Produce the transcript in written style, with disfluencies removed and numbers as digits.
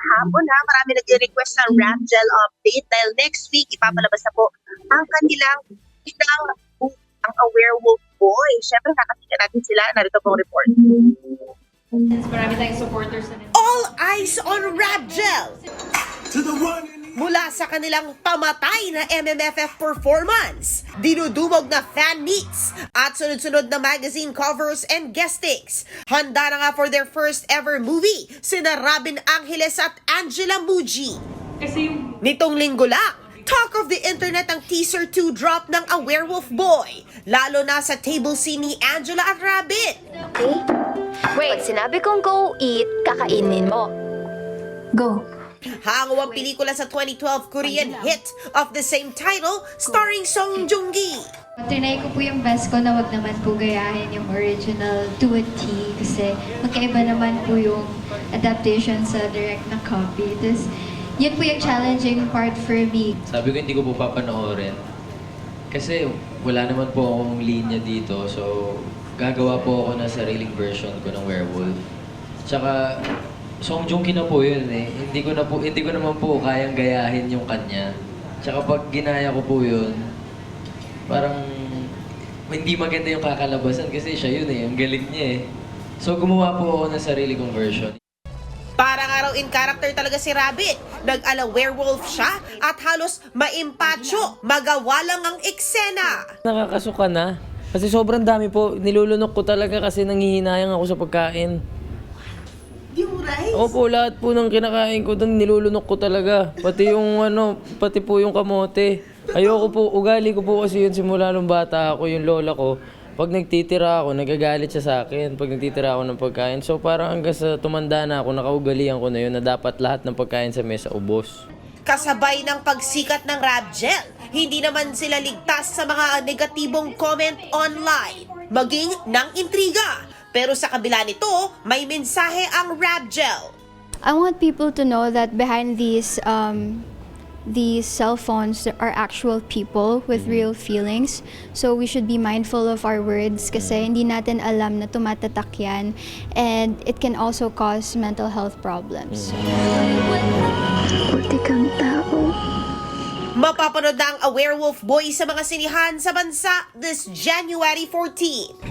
kahapon ha, marami nag-request ng rap gel update dahil next week ipapalabas na po ang kanilang isang ang A Werewolf Boy. Siyempre, nakakita natin sila. Narito pong report. Marami tayong supporters na All eyes on Rap Gel! Mula sa kanilang pamatay na MMFF performance, dinudumog na fan meets, at sunod-sunod na magazine covers and guestings. Handa na nga for their first ever movie, sina Robin Angeles at Angela Muji. Kasi yung Nitong linggo lang, talk of the internet ang teaser 2 drop ng A Werewolf Boy, lalo na sa table scene ni Angela at Rabbit. Okay? Wait, pag sinabi kong go eat, kakainin mo. Go. Hango ang pelikula sa 2012 Korean hit of the same title starring Song Joong-gi. Trinay ko po yung best ko na wag naman po gayahin yung original to a T kasi magkaiba naman po yung adaptation sa direct na copy. Tapos, yun po yung challenging part for me. Sabi ko hindi ko po papanoorin. Kasi wala naman po akong linya dito. So, gagawa po ako ng sariling version ko ng werewolf. Tsaka, Song Joong-ki na po yun eh. Hindi ko naman po kayang gayahin yung kanya. Tsaka pag ginaya ko po yun, parang hindi maganda yung kakalabasan kasi siya yun eh. Ang galing niya eh. So, gumawa po ako ng sarili kong version. Parang araw in character talaga si Rabbit. Nag-ala werewolf siya at halos maimpacho, magawa lang ang eksena. Nakakasuka na. Kasi sobrang dami po. Nilulunok ko talaga kasi nanghihinayang ako sa pagkain. Yung rice? Opo, lahat po ng kinakain ko doon nilulunok ko talaga. Pati yung pati po yung kamote. Ayoko po, ugali ko po kasi yun simula nung bata ako, yung lola ko. Pag nagtitira ako, nagagalit siya sa akin pag nagtitira ako ng pagkain. So parang hanggang sa tumanda na ako, nakaugalian ko na yun na dapat lahat ng pagkain sa mesa ubos. Kasabay ng pagsikat ng Rap Gel, hindi naman sila ligtas sa mga negatibong comment online, maging ng intriga. Pero sa kabila nito, may mensahe ang Rap Gel. I want people to know that behind these cell phones are actual people with real feelings. So we should be mindful of our words kasi hindi natin alam na tumatatak yan. And it can also cause mental health problems. Buti kang tao. Mapapanood na ang A Werewolf Boy sa mga sinihan sa bansa this January 14.